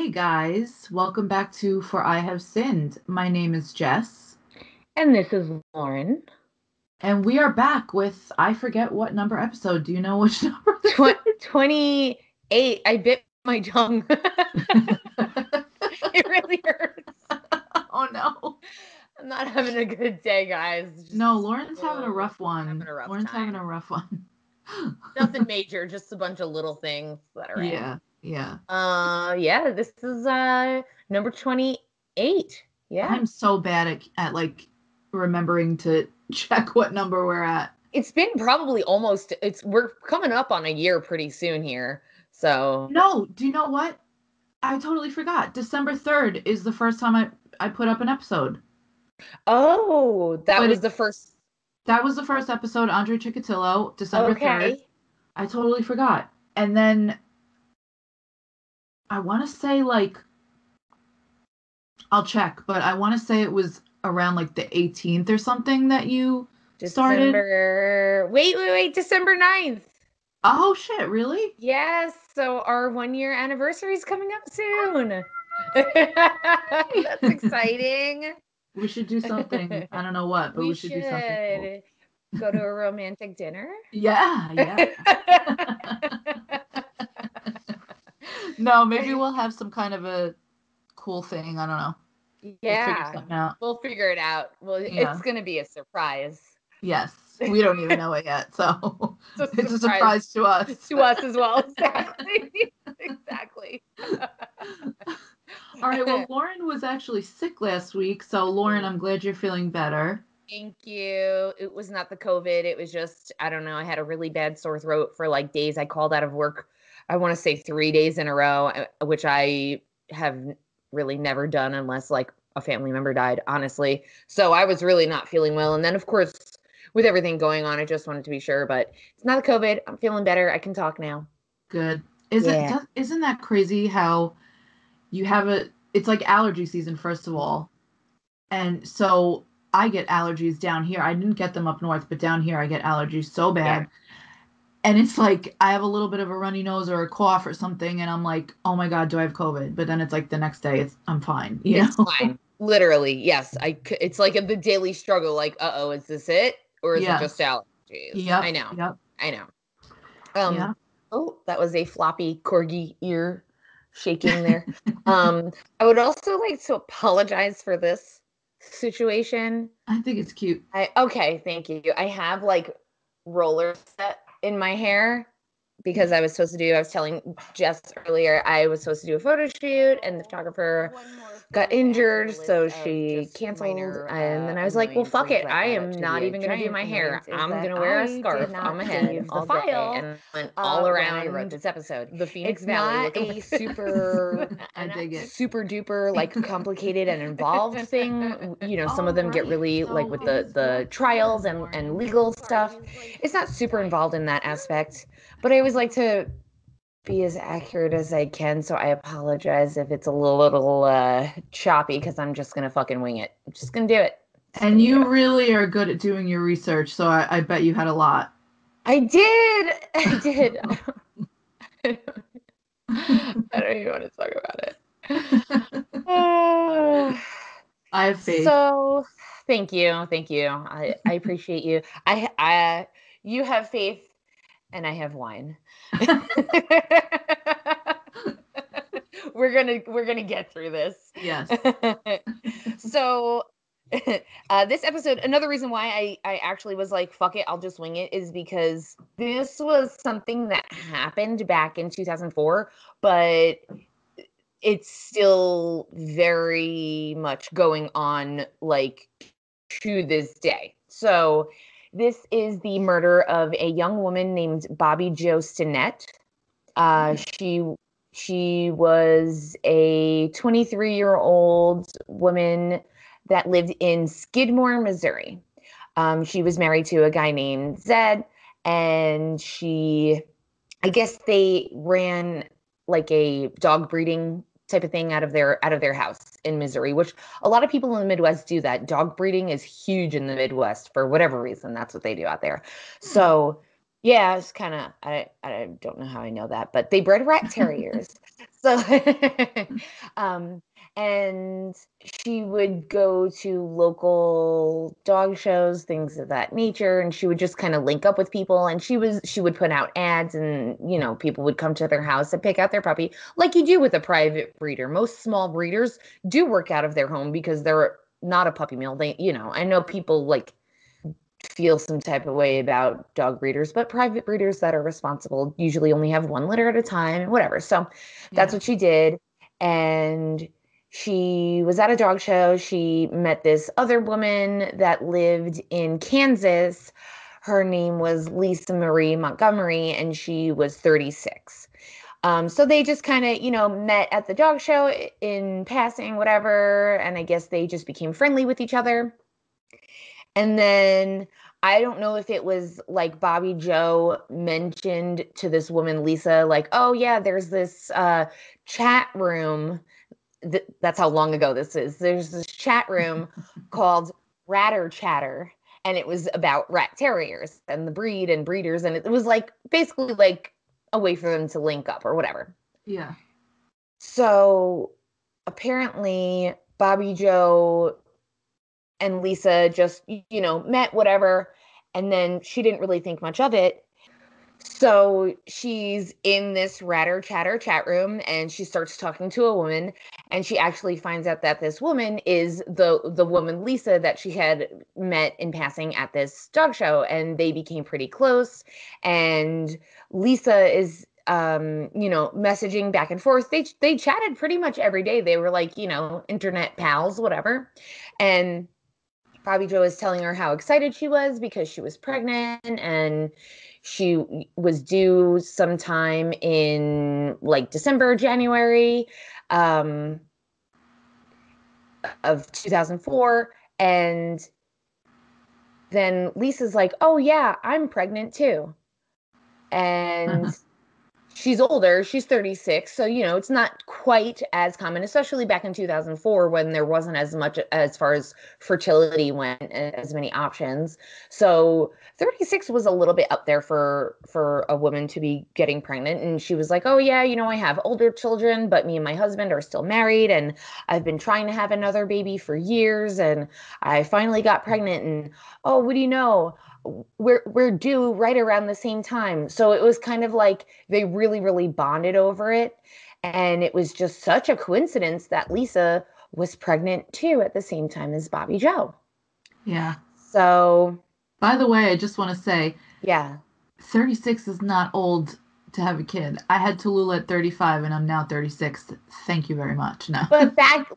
Hey guys, welcome back to For I Have Sinned. My name is Jess, And this is Lauren. and we are back with I forget what number episode. Do you know which number this is? 28. I bit my tongue. It really hurts. Oh no. I'm not having a good day, guys. No, Just Lauren's having a rough having one. a rough Lauren's having time. a rough one. Nothing major, just a bunch of little things that are in. Yeah, yeah. Yeah, this is number 28. Yeah. I'm so bad at like remembering to check what number we're at. It's been probably almost we're coming up on a year pretty soon here. So, No, do you know what? I totally forgot. December 3rd is the first time I put up an episode. oh, that But was the first. that was the first episode, Andre Chikatilo, December 3rd. Okay. I totally forgot. And then I want to say, like, I'll check, but I want to say it was around like the 18th or something that you started. Wait. December 9th. Oh, shit, really? Yes. So our 1 year anniversary is coming up soon. That's exciting. We should do something. I don't know what, but We we should do something cool. should go to a romantic dinner. Yeah, yeah. No, maybe we'll have some kind of a cool thing. I don't know. We'll figure Yeah, something out. we'll figure it out. Well, it's Yeah. going to be a surprise. Yes. We don't even know it yet, so It's a it's a surprise surprise to us. to us as well. Exactly. Exactly. All right, well, Lauren was actually sick last week, so Lauren, I'm glad you're feeling better. Thank you. It was not the COVID. It was just, I don't know. I had a really bad sore throat for like days. I called out of work, I want to say 3 days in a row, which I have really never done unless like a family member died, honestly. So I was really not feeling well. And then, of course, with everything going on, I just wanted to be sure, but it's not the COVID. I'm feeling better. I can talk now. Good. Yeah. Isn't that crazy how you have it's like allergy season first of all. And so I get allergies down here. I didn't get them up north, but down here I get allergies so Yeah. bad. And it's like I have a little bit of a runny nose or a cough or something and I'm like, "Oh my God, do I have COVID?" But then it's like the next day I'm fine, you It's know? fine. Literally, yes. It's like the daily struggle. Like, uh-oh, is this it? Or is it just Yes. allergies? I Yep. know. Yep. I know. Um, Yeah. oh, that was a floppy corgi ear shaking there. Um, I would also like to apologize for this situation. I think it's cute. Okay, thank you. I have like roller set in my hair because I was telling Jess earlier, I was supposed to do a photo shoot and the photographer got injured, so she canceled. And then I was like, well, fuck it. I am not even going to do my hair. I'm going to wear a scarf on my head all day and went all around this episode. the Phoenix It's Valley not looking a like super I dig it. super duper like complicated and involved thing. You know, some Oh, of them get right. really like So with it was the what trials time, and Lauren? legal stuff. It's not super involved in that aspect, but I always like to be as accurate as I can. So I apologize if it's a little choppy because I'm just gonna fucking wing it. I'm just gonna do it. Just And gonna do you it. really are good at doing your research, so I bet you had a lot. I did. I did. I don't even want to talk about it. I have faith. So thank you. Thank you. I appreciate you. You have faith and I have wine. We're gonna get through this. Yes. So this episode, another reason why I actually was like, fuck it, I'll just wing it, is because this was something that happened back in 2004, but it's still very much going on like to this day. So this is the murder of a young woman named Bobbi Jo Stinnett. Uh, she she was a 23-year-old woman that lived in Skidmore, Missouri. She was married to a guy named Zed, and I guess they ran like a dog breeding type of thing out of their house in Missouri, which a lot of people in the Midwest do that. Dog breeding is huge in the Midwest for whatever reason. That's what they do out there. So yeah, it's kind of I don't know how I know that, but they bred rat terriers. So, and she would go to local dog shows, things of that nature, and she would just kind of link up with people. And she would put out ads, and people would come to their house and pick out their puppy, like you do with a private breeder. Most small breeders do work out of their home because they're not a puppy mill. I know people like feel some type of way about dog breeders, but private breeders that are responsible usually only have one litter at a time, whatever. So that's Yeah. what she did. And she was at a dog show. She met this other woman that lived in Kansas. Her name was Lisa Marie Montgomery, and she was 36. So they just kind of, met at the dog show in passing, whatever. And I guess they just became friendly with each other. And then I don't know if it was like Bobbi Jo mentioned to this woman, Lisa, like, oh, yeah, there's this chat room. That's how long ago this is. There's this chat room called Ratter Chatter. And it was about rat terriers and the breed and breeders. And it was like basically like a way for them to link up or whatever. Yeah. So apparently, Bobbi Jo and Lisa just, met, whatever. And then she didn't really think much of it. So she's in this Ratter Chatter chat room and she starts talking to a woman, and she actually finds out that this woman is the woman Lisa that she had met in passing at this dog show, and they became pretty close. And Lisa is messaging back and forth. They chatted pretty much every day. They were like, internet pals, whatever. And Bobbi Jo was telling her how excited she was because she was pregnant, and she was due sometime in like December, January of 2004. And then Lisa's like, oh, yeah, I'm pregnant too. And she's older. She's 36. So, it's not quite as common, especially back in 2004 when there wasn't as much as far as fertility went, as many options. So 36 was a little bit up there for a woman to be getting pregnant. And she was like, oh, yeah, I have older children, but me and my husband are still married. And I've been trying to have another baby for years. And I finally got pregnant. And, oh, what do you know? We're due right around the same time. So it was kind of like they really, really bonded over it. And it was just such a coincidence that Lisa was pregnant too at the same time as Bobbi Jo. Yeah. So, By the way, I just want to say yeah. 36 is not old to have a kid. I had Tallulah at 35 and I'm now 36. Thank you very much. No. But back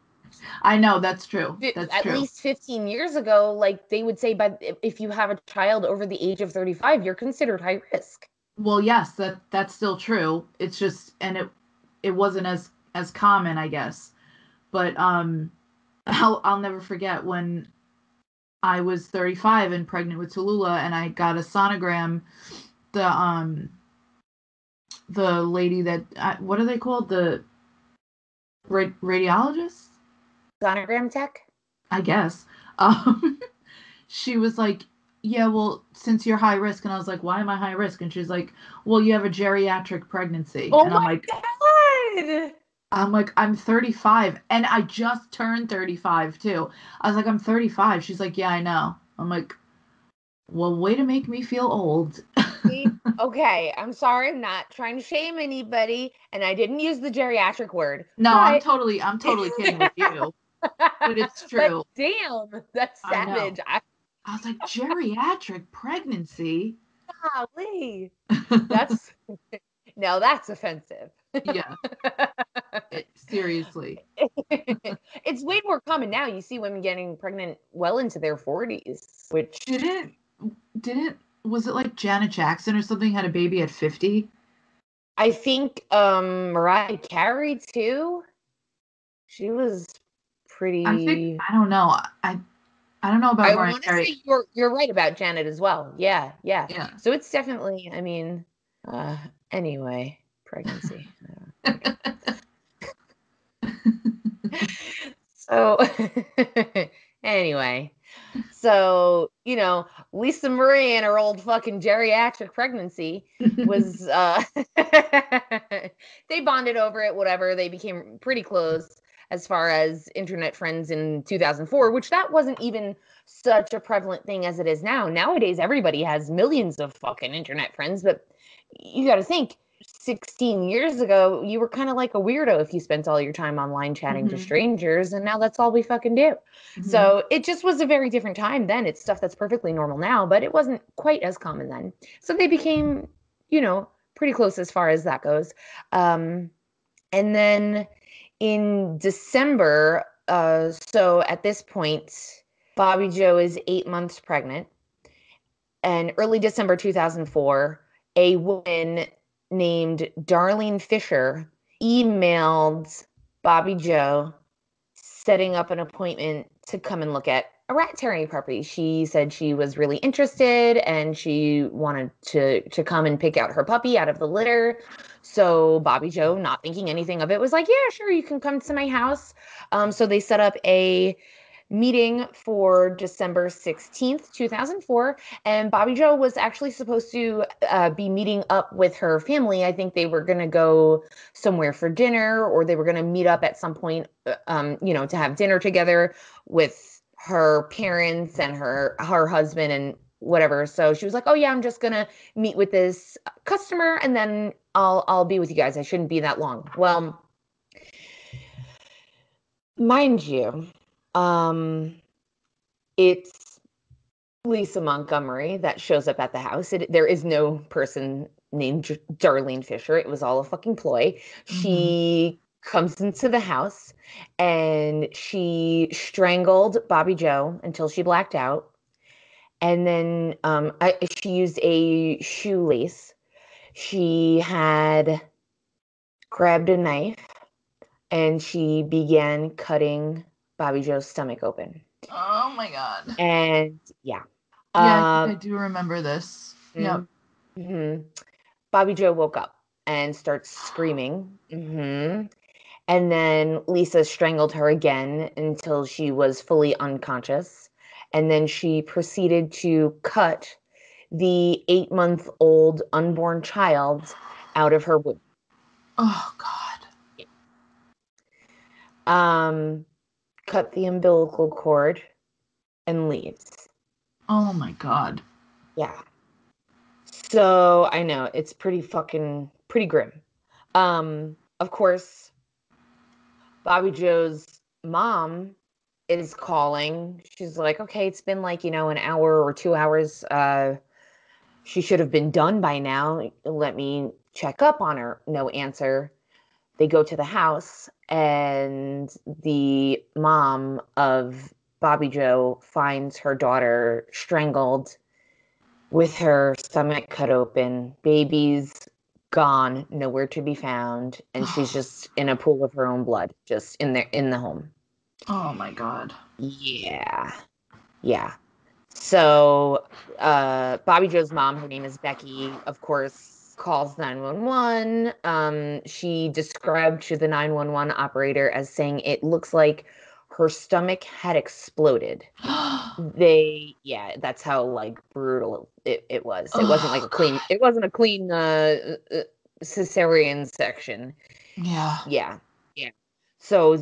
I know that's true. That's at true. least 15 years ago, like they would say, but if you have a child over the age of 35, you're considered high risk. Well, yes, that's still true. It's just, and it wasn't as common, I guess. But I'll never forget when I was 35 and pregnant with Tallulah, and I got a sonogram. The lady that what are they called? The radiologist? Sonogram tech? I guess. She was like, yeah, well, since you're high risk. And I was like, why am I high risk? And she's like, well, you have a geriatric pregnancy. Oh And my God. I'm like, I'm 35. And I just turned 35 too. I was like, I'm 35. She's like, yeah, I know. I'm like, well, way to make me feel old. Okay, I'm sorry. I'm not trying to shame anybody, and I didn't use the geriatric word. No, but... I'm totally kidding with you. But it's true. But damn, that's I know. savage. I was like, geriatric pregnancy? Golly. That's no, that's offensive. Yeah. Seriously. It's way more common now. You see women getting pregnant well into their 40s, which didn't was it like Janet Jackson or something had a baby at 50? I think Mariah Carey too. She was pretty. I don't know. I don't know about Mariah Carey. Say you're right about Janet as well. Yeah. Yeah. So it's definitely, I mean, anyway, pregnancy. So anyway, So, Lisa Marie and her old fucking geriatric pregnancy was, they bonded over it, whatever. They became pretty close as far as internet friends in 2004, which that wasn't even such a prevalent thing as it is now. Nowadays, everybody has millions of fucking internet friends, but you got to think 16 years ago, you were kind of like a weirdo if you spent all your time online chatting to strangers, and now that's all we fucking do. So it just was a very different time then. It's stuff that's perfectly normal now, but it wasn't quite as common then. So they became, pretty close as far as that goes. And then in December, so at this point, Bobbi Jo is 8 months pregnant. And early December 2004, a woman named Darlene Fisher emailed Bobbi Jo setting up an appointment to come and look at a rat terrier puppy. She said she was really interested and she wanted to come and pick out her puppy out of the litter. So Bobbi Jo, not thinking anything of it, was like, yeah, sure, you can come to my house. So they set up a meeting for December 16th, 2004. And Bobbi Jo was actually supposed to be meeting up with her family. I think they were going to go somewhere for dinner, or they were going to meet up at some point, to have dinner together with her parents and her husband and whatever. So she was like, oh yeah, I'm just going to meet with this customer and then I'll be with you guys. I shouldn't be that long. Well, mind you, it's Lisa Montgomery that shows up at the house. There is no person named Darlene Fisher. It was all a fucking ploy. She comes into the house and she strangled Bobbi Jo until she blacked out. And then she used a shoelace. She had grabbed a knife and she began cutting Bobbi Jo's stomach open. Oh my God. And yeah. Yeah, I think I do remember this. Yep. Bobbi Jo woke up and starts screaming. And then Lisa strangled her again until she was fully unconscious. And then she proceeded to cut the 8-month-old unborn child out of her womb. Oh God. Cut the umbilical cord and leaves. Oh my God. Yeah. So I know it's pretty grim. Of course, Bobbi Jo's mom is calling. She's like, okay, it's been like, an hour or 2 hours. She should have been done by now. Let me check up on her. No answer. They go to the house and the mom of Bobbi Jo finds her daughter strangled with her stomach cut open, baby's gone, nowhere to be found, and she's just in a pool of her own blood, just in the home. Oh my God. Yeah. So Bobbi Jo's mom, her name is Becky, of course, calls 911. She described to the 911 operator as saying it looks like her stomach had exploded. That's how like brutal it was. It wasn't like it wasn't a clean cesarean section. Yeah. So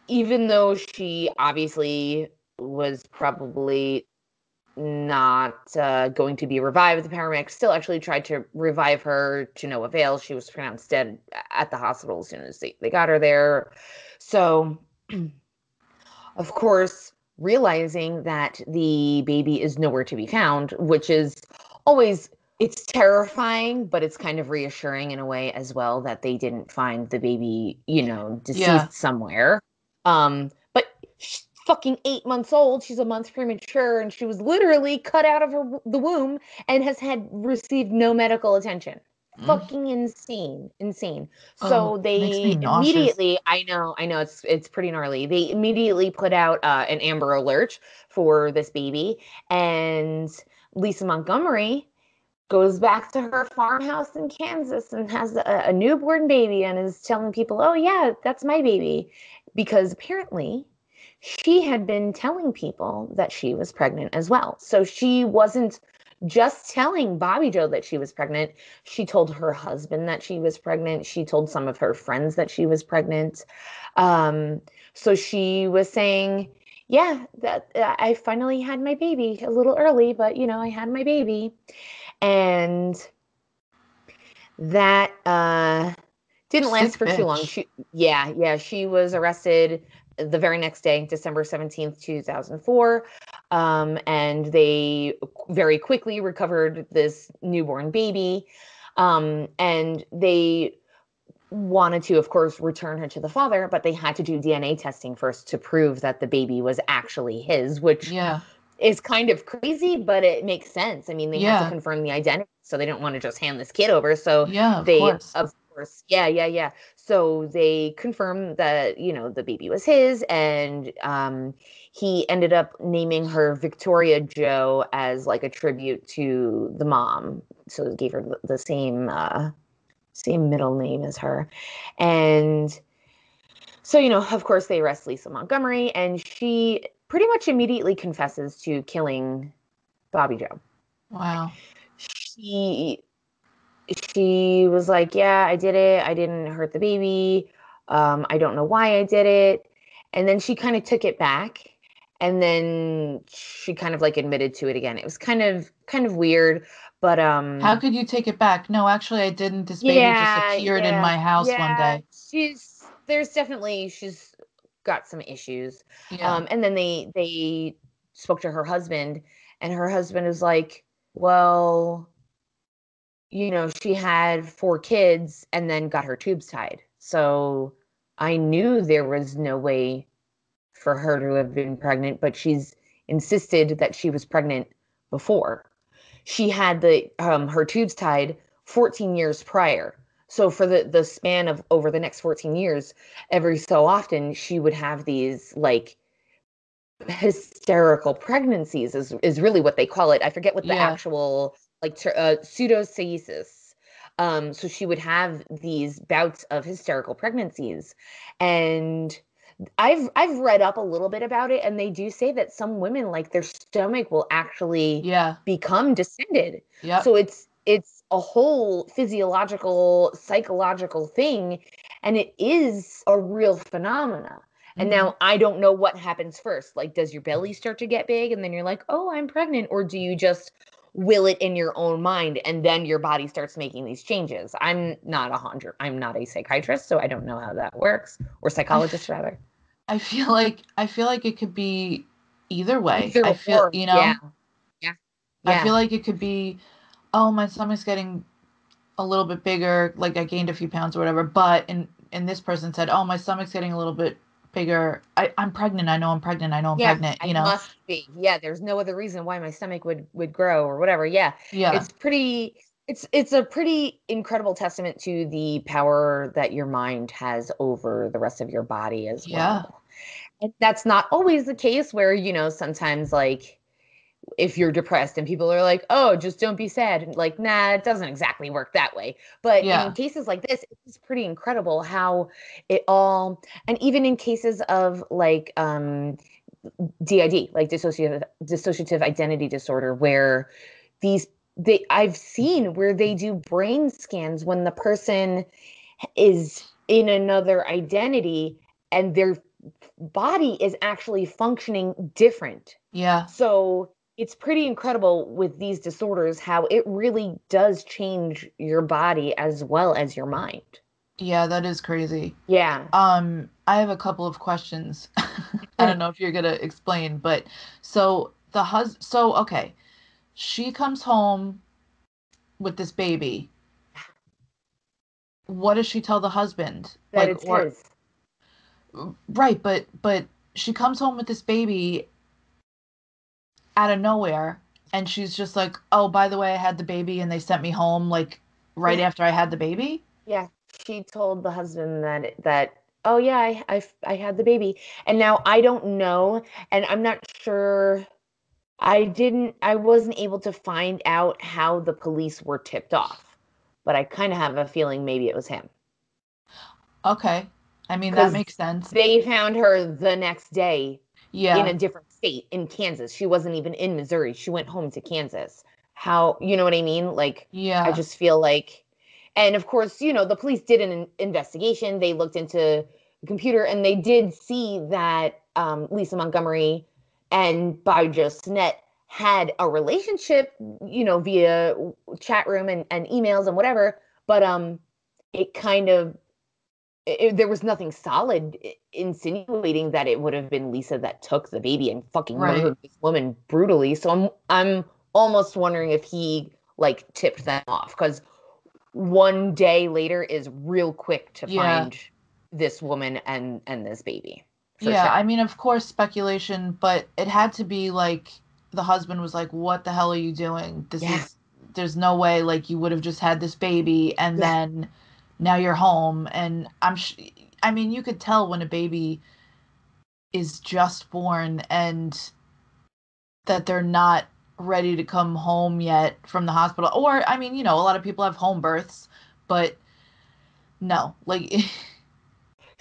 even though she obviously was probably not going to be revived, the paramedics still actually tried to revive her to no avail. She was pronounced dead at the hospital as soon as they got her there. So of course, realizing that the baby is nowhere to be found, which is always, it's terrifying, but it's kind of reassuring in a way as well that they didn't find the baby, deceased somewhere. But she's fucking 8 months old. She's a month premature, and she was literally cut out of the womb and has received no medical attention. Fucking insane. So they immediately, I know it's pretty gnarly. They immediately put out an Amber Alert for this baby, and Lisa Montgomery goes back to her farmhouse in Kansas and has a newborn baby and is telling people, oh yeah, that's my baby, because apparently she had been telling people that she was pregnant as well. So she wasn't just telling Bobbi Jo that she was pregnant. She told her husband that she was pregnant. She told some of her friends that she was pregnant. Um, so she was saying, yeah, that I finally had my baby a little early, but I had my baby. And that didn't last Sick for too long. bitch. She was arrested the very next day, December 17th, 2004. And they very quickly recovered this newborn baby. And they wanted to, of course, return her to the father, but they had to do DNA testing first to prove that the baby was actually his, which Yeah. is kind of crazy, but it makes sense. I mean, they had to Yeah. confirm the identity, so they don't want to just hand this kid over. So Yeah, of they, course. of course, yeah. So they confirmed that, the baby was his, and he ended up naming her Victoria Jo as like a tribute to the mom. So it gave her the same middle name as her. And so, of course, they arrest Lisa Montgomery, and she pretty much immediately confesses to killing Bobbi Jo. Wow. She she was like, "Yeah, I did it. I didn't hurt the baby. I don't know why I did it." And then she kind of took it back, and then she kind of like admitted to it again. It was kind of weird, but How could you take it back? No, actually, I didn't. This baby just yeah, appeared in my house one yeah. day. She's got some issues. Yeah. And then they spoke to her husband, and her husband is like, well, she had 4 kids and then got her tubes tied. So I knew there was no way for her to have been pregnant, but she's insisted that she was pregnant before. She had her tubes tied 14 years prior. So for the span of over the next 14 years, every so often she would have these like hysterical pregnancies is really what they call it. I forget what the Yeah. actual like pseudocesis. So she would have these bouts of hysterical pregnancies, and I've read up a little bit about it, and they do say that some women like their stomach will actually Yeah. become distended. Yep. So it's a whole physiological, psychological thing, and it is a real phenomena. And Hmm. now I don't know what happens first. Like, does your belly start to get big and then you're like, oh, I'm pregnant? Or do you just will it in your own mind and then your body starts making these changes? I'm not a psychiatrist, so I don't know how that works, or I, psychologist f- rather. I feel like it could be either way. Either I feel, or. Yeah. Yeah. I feel Yeah. like it could be, oh, my stomach's getting a little bit bigger, like I gained a few pounds or whatever. But and this person said, oh, my stomach's getting a little bit bigger. I'm pregnant. I know I'm pregnant. I know I'm Yeah. pregnant. I must be. Yeah. There's no other reason why my stomach would grow or whatever. Yeah. Yeah. It's pretty it's a pretty incredible testament to the power that your mind has over the rest of your body as Yeah. well. And that's not always the case where, sometimes like if you're depressed and people are like, oh, just don't be sad. And like, nah, it doesn't exactly work that way. But in Yeah. cases like this, it's pretty incredible how it all, and even in cases of like DID, like dissociative identity disorder, where these I've seen where they do brain scans when the person is in another identity and their body is actually functioning different. Yeah. So it's pretty incredible with these disorders how it really does change your body as well as your mind. Yeah, that is crazy. Yeah. I have a couple of questions. I don't know if you're gonna explain, but so okay, she comes home with this baby. What does she tell the husband? That Like, it's or his. right, but she comes home with this baby out of nowhere, and she's just like, "Oh, by the way, I had the baby, and they sent me home like right Yeah. after I had the baby." Yeah. She told the husband that oh yeah, I had the baby. And now I don't know, and I'm not sure. I wasn't able to find out how the police were tipped off, but I kind of have a feeling maybe it was him. Okay, I mean that Because makes sense. they found her the next day in Yeah. a different state in Kansas. She wasn't even in Missouri. She went home to Kansas. How, you know what I mean? Like, I Yeah. just feel like, and of course, the police did an investigation. They looked into the computer and they did see that Lisa Montgomery and Bobbi Jo Stinnett had a relationship, via chat room and emails and whatever. But it kind of there was nothing solid insinuating that it would have been Lisa that took the baby and fucking Right. murdered this woman brutally. So I'm almost wondering if he like tipped them off, because one day later is real quick to Yeah. find this woman and this baby for Yeah. sure. I mean, of course, speculation, but it had to be like the husband was like, "What the hell are you doing? Yeah, There's no way like you would have just had this baby and yeah, then now you're home." And I mean, you could tell when a baby is just born and that they're not ready to come home yet from the hospital. Or, I mean, a lot of people have home births, but no, like,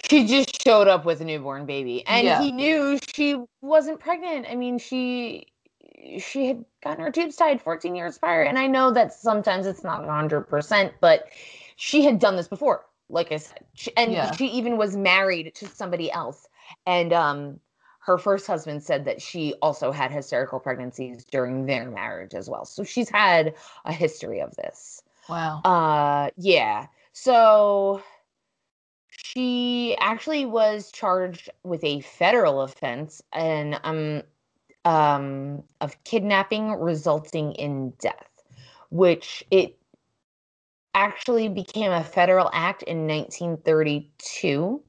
she just showed up with a newborn baby and yeah, he knew she wasn't pregnant. I mean, she had gotten her tubes tied 14 years prior, and I know that sometimes it's not 100%, but she had done this before, like I said. And yeah. she even was married to somebody else, and her first husband said that she also had hysterical pregnancies during their marriage as well, so she's had a history of this. Wow. Yeah, so she actually was charged with a federal offense, and of kidnapping resulting in death, which it actually became a federal act in 1932.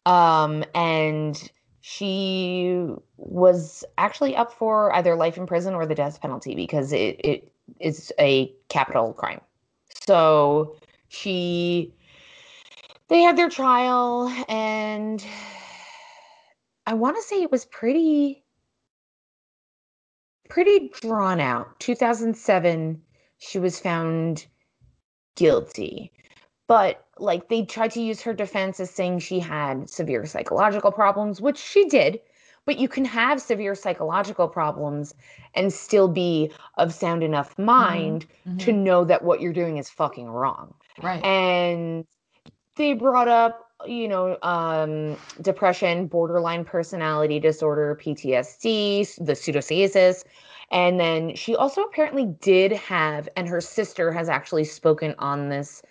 And she was actually up for either life in prison or the death penalty because it is a capital crime. So she they had their trial, and I want to say it was pretty drawn out. 2007, she was found guilty. But like they tried to use her defense as saying she had severe psychological problems, which she did. But you can have severe psychological problems and still be of sound enough Mm-hmm. mind to Mm-hmm. know that what you're doing is fucking wrong. Right. And they brought up, depression, borderline personality disorder, PTSD, the pseudosciasis. And then she also apparently did have, and her sister has actually spoken on this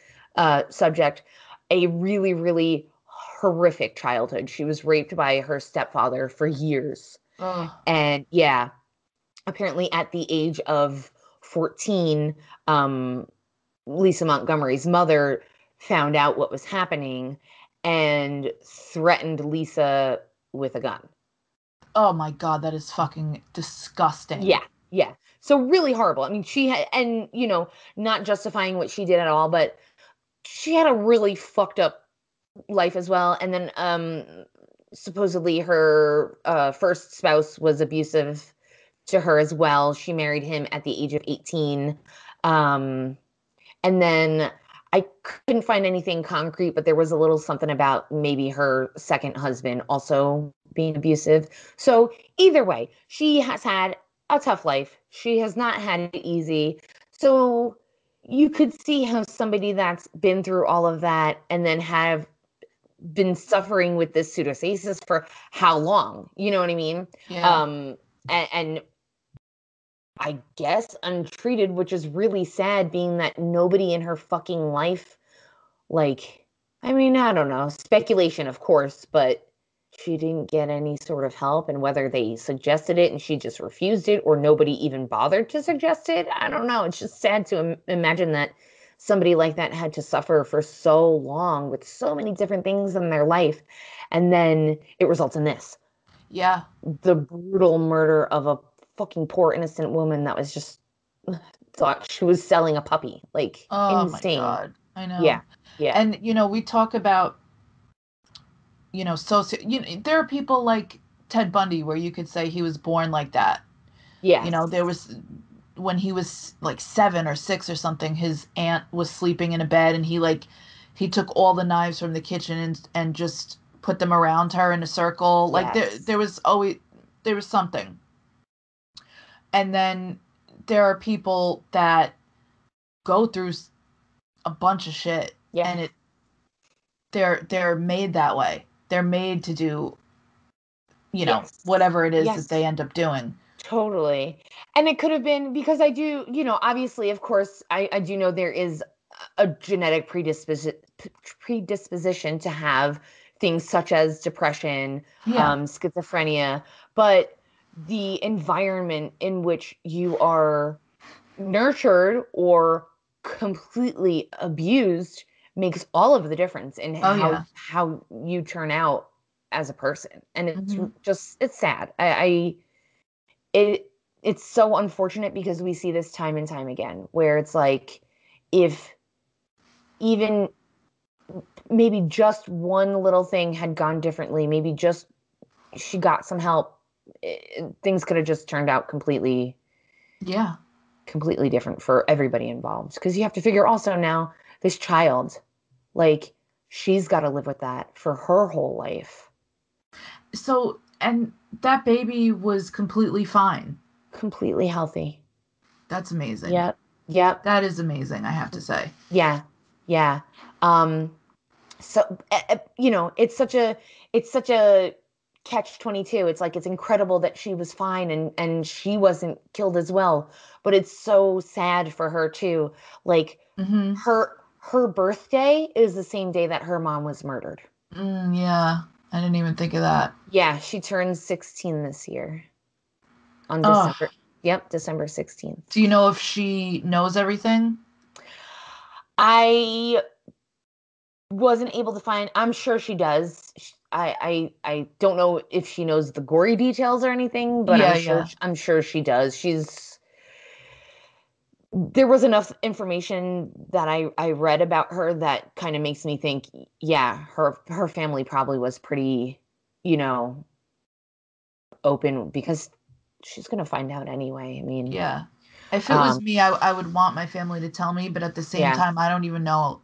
subject, a really, really horrific childhood. She was raped by her stepfather for years. Oh, And yeah, apparently at the age of 14, um, Lisa Montgomery's mother found out what was happening and threatened Lisa with a gun. oh my God, that is fucking disgusting. Yeah, yeah. So really horrible. I mean, she had, and not justifying what she did at all, but she had a really fucked up life as well. And then supposedly her first spouse was abusive to her as well. She married him at the age of 18. Um, And then I couldn't find anything concrete, but there was a little something about maybe her second husband also being abusive. So either way, she has had a tough life. She has not had it easy. So you could see how somebody that's been through all of that and then have been suffering with this pseudostasis for how long? You know what I mean? Yeah. Um, and I guess untreated, which is really sad, being that nobody in her fucking life, like, I mean, I don't know, speculation, of course, but she didn't get any sort of help, and whether they suggested it and she just refused it or nobody even bothered to suggest it, I don't know. It's just sad to imagine that somebody like that had to suffer for so long with so many different things in their life, and then it results in this, Yeah. the brutal murder of a fucking poor innocent woman that was just thought she was selling a puppy. Like Oh my insane. God. I know. Yeah. Yeah. And we talk about, there are people like Ted Bundy where you could say he was born like that. Yes. There was when he was like 7 or 6 or something, his aunt was sleeping in a bed and he took all the knives from the kitchen and just put them around her in a circle. Like Yes. there was something. And then there are people that go through a bunch of shit, Yeah. and they're made that way. They're made to do, Yes. whatever it is that Yes. they end up doing. Totally. And it could have been because I do, obviously, of course, I do know there is a genetic predisposition to have things such as depression, Yeah. schizophrenia, but the environment in which you are nurtured or completely abused makes all of the difference in Oh how yeah. how you turn out as a person. And Hmm. it's sad. It it's so unfortunate because we see this time and time again where it's like if even maybe just one little thing had gone differently, maybe just she got some help, things could have just turned out Yeah. completely different for everybody involved. Because you have to figure also now this child, like she's got to live with that for her whole life. So, and that baby was completely fine. Completely healthy. That's amazing. Yep. Yep. That is amazing, I have to say. Yeah. Yeah. Um, so it's such a catch 22. It's like it's incredible that she was fine and she wasn't killed as well, but it's so sad for her too. Like Hmm. her birthday is the same day that her mom was murdered. Yeah. I didn't even think of that. Yeah, she turns 16 this year on Oh, December. Yep, December 16th. do you know if she knows everything? I wasn't able to find. I'm sure she does. I don't know if she knows the gory details or anything, but Yeah, yeah. I'm sure she does. She's There was enough information that I read about her that kind of makes me think, yeah, her family probably was pretty, you know, open because she's gonna find out anyway. I mean, Yeah. If it was um, me, I would want my family to tell me, but at the same yeah, time, I don't even know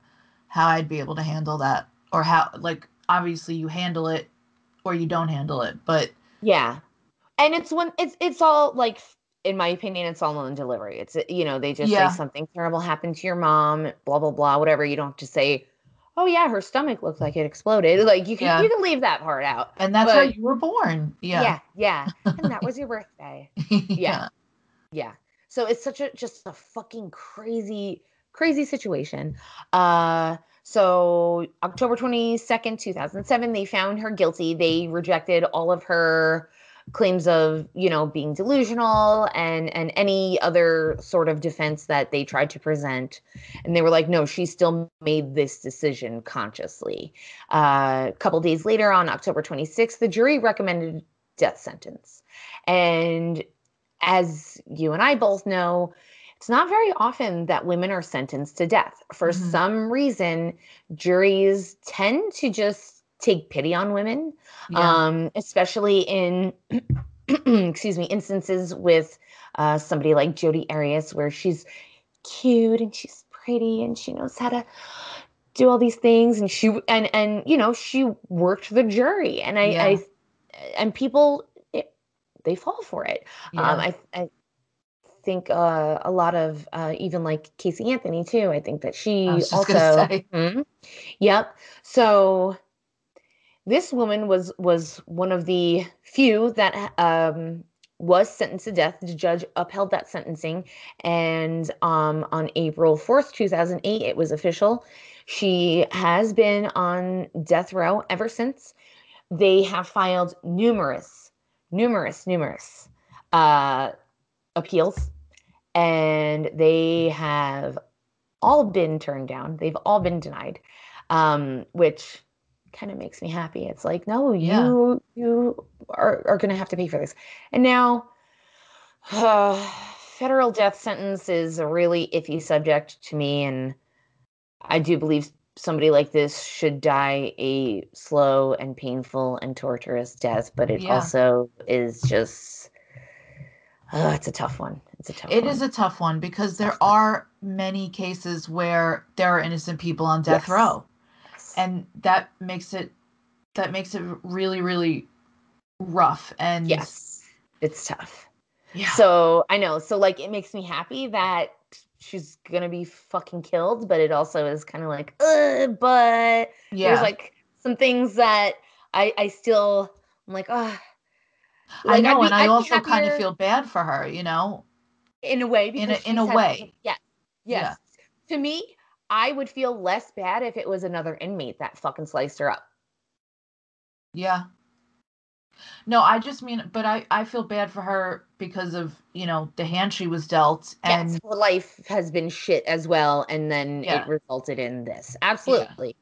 how I'd be able to handle that, or how, like, obviously you handle it or you don't handle it, but yeah. And it's all like in my opinion it's all on delivery. It's they just say yeah, something terrible happened to your mom, blah blah blah, whatever. You don't have to say, oh yeah, her stomach looked like it exploded. Like you yeah. can leave that part out. And that's how But you were born. Yeah. yeah, yeah, and that was your birthday. Yeah, Yeah. yeah. So it's such a just a fucking crazy situation. So October 22nd, 2007, they found her guilty. They rejected all of her claims of, being delusional and any other sort of defense that they tried to present. And they were like, no, she still made this decision consciously. A couple days later, on October 26th, the jury recommended death sentence. And as you and I both know, it's not very often that women are sentenced to death. For Hmm. some reason, juries tend to just take pity on women, Yeah. especially in, excuse me, instances with somebody like Jodi Arias, where she's cute and she's pretty and she knows how to do all these things, and she worked the jury, and Yeah. and people they fall for it. Yeah. I think a lot of even like Casey Anthony too. I think that I she was just gonna also. say. Mhm. Yep. So this woman was one of the few that was sentenced to death. The judge upheld that sentencing, and on April 4th, 2008, it was official. She has been on death row ever since. They have filed numerous uh, appeals, and they have all been turned down. They've all been denied, which kind of makes me happy. It's like, no, Yeah. you are going to have to pay for this. And now, uh, federal death sentence is a really iffy subject to me, and I do believe somebody like this should die a slow and painful and torturous death, but it Yeah. also is just, it's a tough one. It's a tough It is one. a tough one because Tough there one. are many cases where there are innocent people on death Yes. row. Yes. And that makes it that makes it really, really rough. And Yes, it's tough. yeah, So I know. So like, it makes me happy that she's gonna be fucking killed, but it also is kind of like, but there's yeah, like some things that I still, I'm like, I like know. And I I'd be also kind of happier feel bad for her, you know, in a way in because a she's had, way. yes, Yeah, yes. To me, I would feel less bad if it was another inmate that fucking sliced her up. yeah. No, I just mean, but I feel bad for her because of, you know, the hand she was dealt. Yes, And her life has been shit as well, and then it yeah, resulted in this. yeah, Absolutely.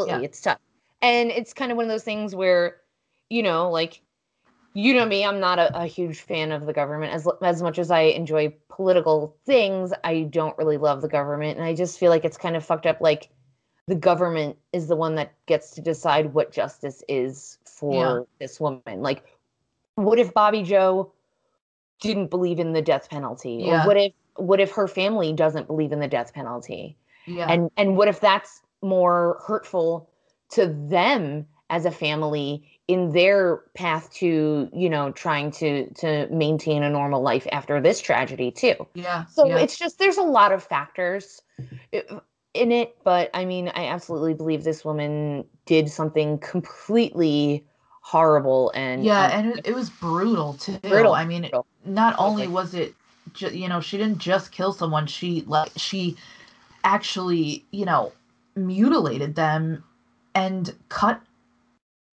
yeah, Absolutely. It's tough. And it's kind of one of those things where, like, you know me, I'm not a huge fan of the government. As much as I enjoy political things, I don't really love the government. And I just feel like it's kind of fucked up. Like, the government is the one that gets to decide what justice is yeah, for this woman. Like, what if Bobby Joe didn't believe in the death penalty, or yeah, what if her family doesn't believe in the death penalty, yeah, and what if that's more hurtful to them as a family in their path to, trying to maintain a normal life after this tragedy too. yeah, So yeah. it's just, there's a lot of factors in it, but I mean, I absolutely believe this woman did something completely horrible and Yeah, and it was brutal too. brutal, I mean, brutal. not only Totally. was it, you know, she didn't just kill someone, she actually, you know, mutilated them and cut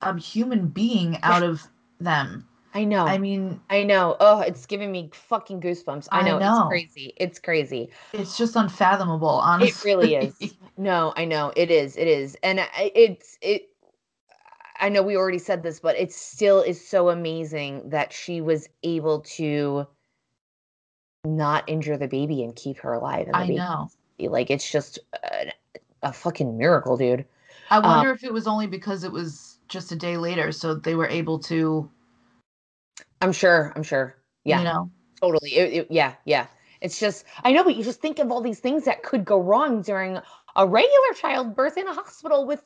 a human being Yeah, out of them. I I know. mean, I know. Oh, it's giving me fucking goosebumps. I I know. It's know. crazy. It's crazy. It's just unfathomable, It really honestly. is. No, I know. It is. It is. And I know we already said this, but it still is so amazing that she was able to not injure the baby and keep her alive and the I baby. know. Like, it's just a fucking miracle, dude. I Um, wonder if it was only because it was just a day later, so they were able to, I'm sure. I'm sure. you Yeah. know. Totally. Yeah, yeah. It's just, I know, but you just think of all these things that could go wrong during a regular childbirth in a hospital with,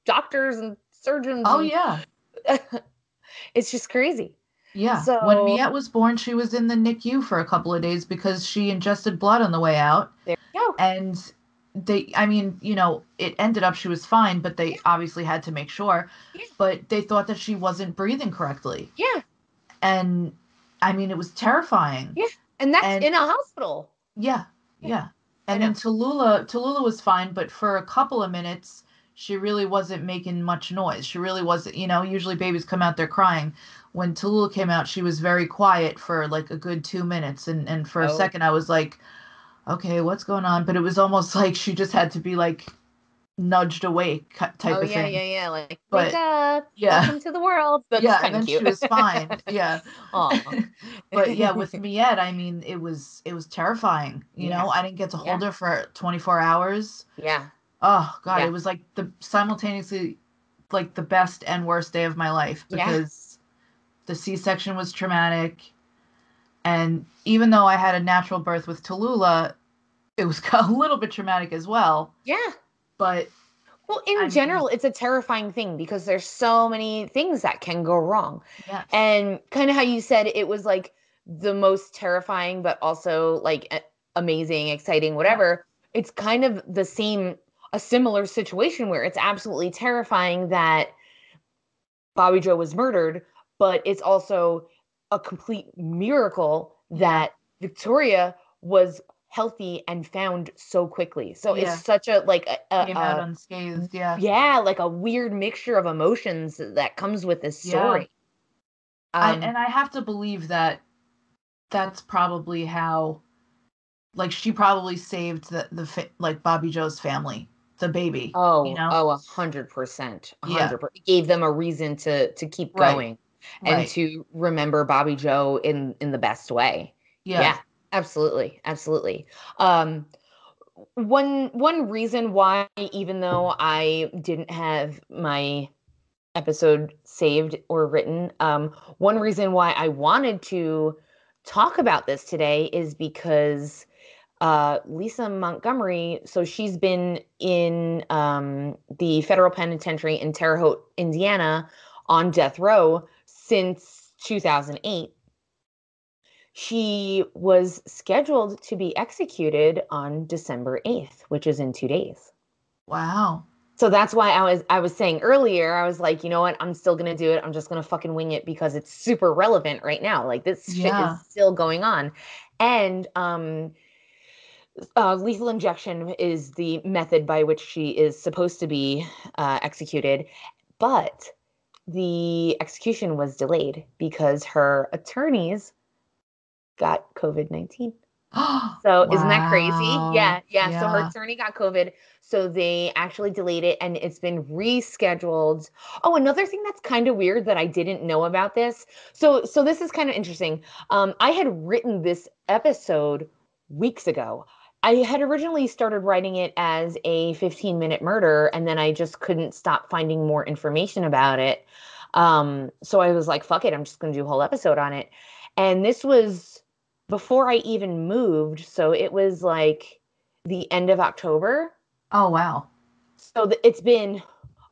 doctors and surgeons, Oh and yeah. it's just crazy. Yeah. When So Miette was born, she was in the NICU for a couple of days because she ingested blood on the way out. there you go. And I mean, you know, it ended up she was fine, but they Yeah, obviously had to make sure. yeah, But they thought that she wasn't breathing correctly. yeah, And I mean, it was terrifying. yeah. And that's And in a hospital. yeah, Yeah, yeah. I And then know. Tallulah was fine, but for a couple of minutes, she really wasn't making much noise. She really wasn't, you know, usually babies come out there crying. When Tallulah came out, she was very quiet for like a good 2 minutes. And for a Oh, second, I was like, okay, what's going on? But it was almost like she just had to be like nudged awake oh type of yeah, yeah, thing. yeah. Like, wake But up, yeah, welcome to the world. That's yeah, and kind of then cute. she was fine. Yeah. Aw. But yeah, with Miette, I mean, it was terrifying. You Yeah, know, I didn't get to yeah, hold her for 24 hours. yeah, Oh God, it yeah, was like the simultaneously like the best and worst day of my life yeah, because the C-section was traumatic, and even though I had a natural birth with Tallulah, it was a little bit traumatic as well. yeah. But Well, in I mean, general, it's a terrifying thing because there's so many things that can go wrong. yes, And kind of how you said it was like the most terrifying, but also like amazing, exciting, yeah, whatever. It's kind of a similar situation where it's absolutely terrifying that Bobby Joe was murdered, but it's also a complete miracle yeah, that Victoria was healthy and found so quickly. So it's yeah. such a like Came out unscathed. Yeah, yeah, like a weird mixture of emotions that comes with this yeah. story. Um, I have to believe that that's probably how, like, she probably saved like Bobby Joe's family, the baby, you oh, know? oh, 100%, Yeah, 100%. Gave them a reason to keep right, going and right. to remember Bobby Joe in the best way. Yeah, Yeah, absolutely, absolutely. Um, one reason why, even though I didn't have my episode saved or written, one reason why I wanted to talk about this today is because Lisa Montgomery, so she's been in the federal penitentiary in Terre Haute, Indiana, on death row since 2008. She was scheduled to be executed on December 8th, which is in 2 days. Wow. So that's why I was saying earlier, I was like, you know what? I'm still gonna do it. I'm just gonna fucking wing it because it's super relevant right now. Like this shit is Yeah. still going on. And lethal injection is the method by which she is supposed to be executed, but the execution was delayed because her attorneys got COVID-19. So isn't that crazy? Wow. Yeah, yeah. So her Yeah. attorney got COVID, so they actually delayed it and it's been rescheduled. Oh, another thing that's kind of weird that I didn't know about this. So this is kind of interesting. I had written this episode weeks ago. I had originally started writing it as a 15-minute murder, and then I just couldn't stop finding more information about it. So I was like, fuck it, I'm just gonna do a whole episode on it. And this was before I even moved. So it was like the end of October. Oh, wow. So it's been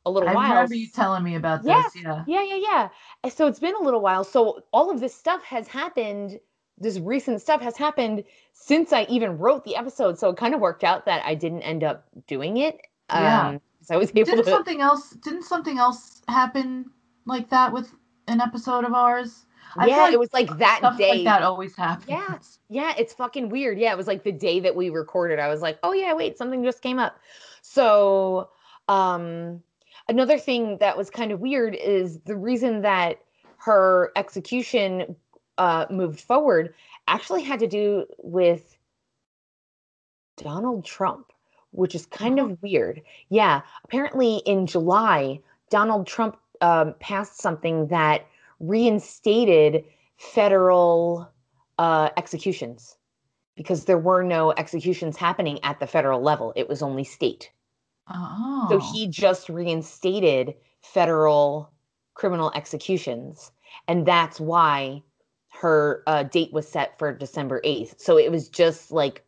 a little I while. remember you telling me about Yeah, this. Yeah. yeah. And so it's been a little while. So all of this stuff has happened. This recent stuff has happened since I even wrote the episode. So it kind of worked out that I didn't end up doing it. Yeah. So I was able to. Didn't something else happen like that with an episode of ours? I feel Yeah, it like was like that stuff like day. that always Yeah. happens. Yeah, it's fucking weird. Yeah, it was like the day that we recorded. I was like, "Oh yeah, wait, something just came up." So, um another thing that was kind of weird is the reason that her execution moved forward actually had to do with Donald Trump, which is kind Oh, of weird. Yeah, apparently in July, Donald Trump passed something that reinstated federal executions because there were no executions happening at the federal level. It was only state. So oh, he just reinstated federal criminal executions. And that's why her date was set for December 8th. So it was just like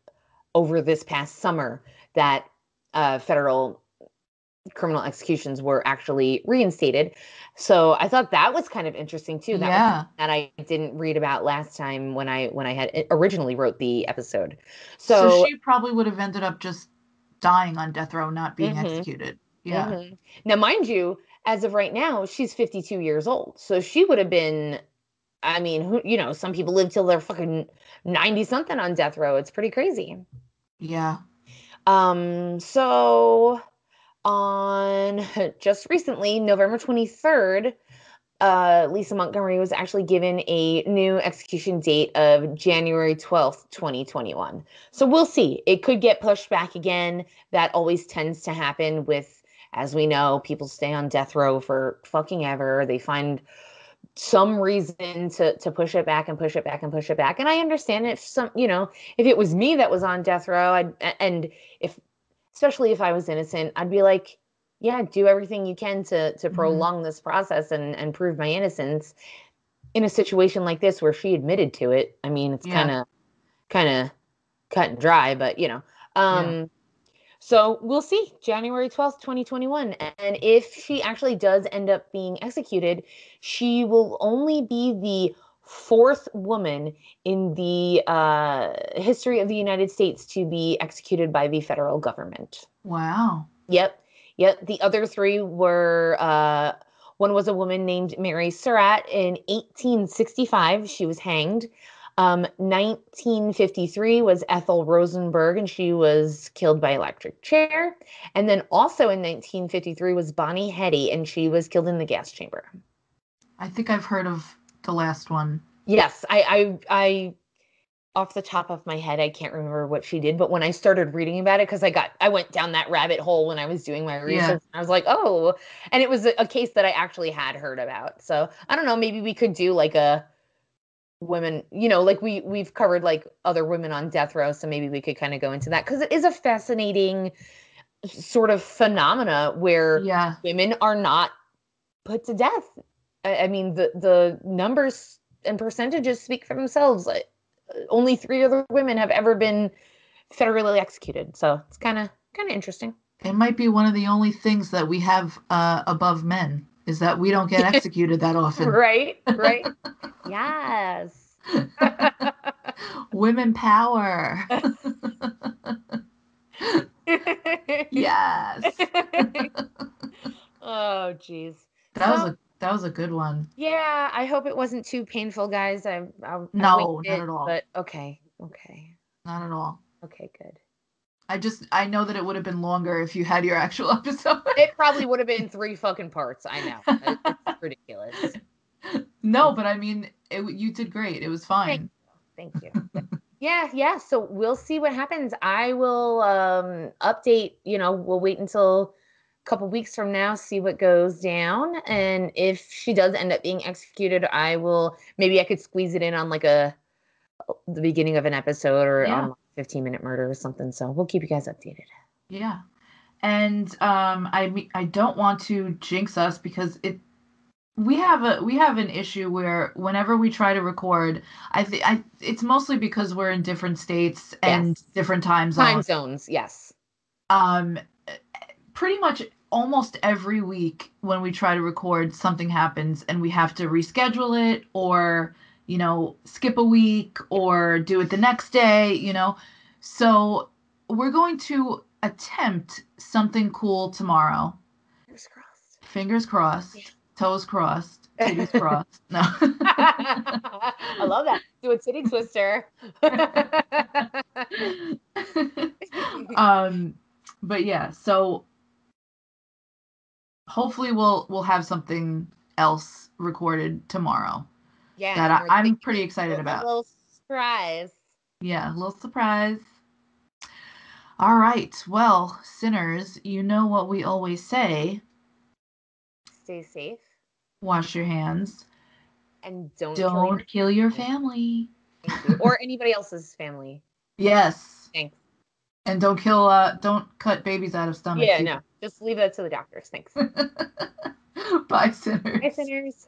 over this past summer that federal criminal executions were actually reinstated. So I thought that was kind of interesting too. That was something yeah. that I didn't read about last time when I had originally wrote the episode. So So she probably would have ended up just dying on death row, not being hmm executed. Yeah. hmm now, mind you, as of right now, she's 52 years old. So she would have been. I mean, some people live till they're fucking 90 something on death row. It's pretty crazy. Yeah. So on just recently, November 23rd, Lisa Montgomery was actually given a new execution date of January 12th, 2021. So we'll see. It could get pushed back again. That always tends to happen with, as we know, people stay on death row for fucking ever. They find some reason to push it back and push it back and push it back. And I understand if if it was me that was on death row, and if especially if I was innocent, I'd be like, yeah, do everything you can to Hmm. prolong this process and prove my innocence. In a situation like this where she admitted to it, I mean, it's Yeah. kind of cut and dry, but Yeah. um, so we'll see, January 12th, 2021. And if she actually does end up being executed, she will only be the fourth woman in the history of the United States to be executed by the federal government. Wow. Yep. Yep. The other three were one was a woman named Mary Surratt in 1865. She was hanged. 1953 was Ethel Rosenberg, and she was killed by electric chair. And then also in 1953 was Bonnie Hetty, and she was killed in the gas chamber. I think I've heard of the last one. Yes, I off the top of my head, I can't remember what she did, but when I started reading about it, because I went down that rabbit hole when I was doing my Yeah. research, and I was like, oh, and it was a case that I actually had heard about. So I don't know, maybe we could do like a women, like we've covered like other women on death row, so maybe we could kind of go into that because it is a fascinating sort of phenomena where Yeah. women are not put to death. I mean, the numbers and percentages speak for themselves. Like, only three other women have ever been federally executed. So it's kind of interesting. It might be one of the only things that we have above men is that we don't get executed that often. Right. Yes. Women power. Yes. Oh, geez. That was a good one. Yeah, I hope it wasn't too painful, guys. I winged No, not it, at all. but okay. Not at all. Okay, good. I know that it would have been longer if you had your actual episode. It probably would have been 3 fucking parts. I know. It's ridiculous. No, but I mean, you did great. It was fine. Thank you. Yeah. So we'll see what happens. I will update, we'll wait until a couple weeks from now, see what goes down. And if she does end up being executed, maybe I could squeeze it in on like the beginning of an episode or on 15-minute murder or something. So we'll keep you guys updated. Yeah. And I don't want to jinx us because we have an issue where whenever we try to record, it's mostly because we're in different states and different time zones. Yes. Pretty much almost every week when we try to record, something happens and we have to reschedule it or, skip a week or do it the next day, So we're going to attempt something cool tomorrow. Fingers crossed. Yeah. Toes crossed. Titties crossed. No. I love that. Do a titty twister. But yeah, so hopefully we'll have something else recorded tomorrow. Yeah. That I'm pretty excited about. A little surprise. Yeah, a little surprise. All right. Well, sinners, you know what we always say. Stay safe. Wash your hands. And don't kill your family. Thank you. Or anybody else's family. Yes. Thanks. And don't cut babies out of stomachs. Yeah, no. Just leave that to the doctors. Thanks. Bye, sinners. Bye, sinners.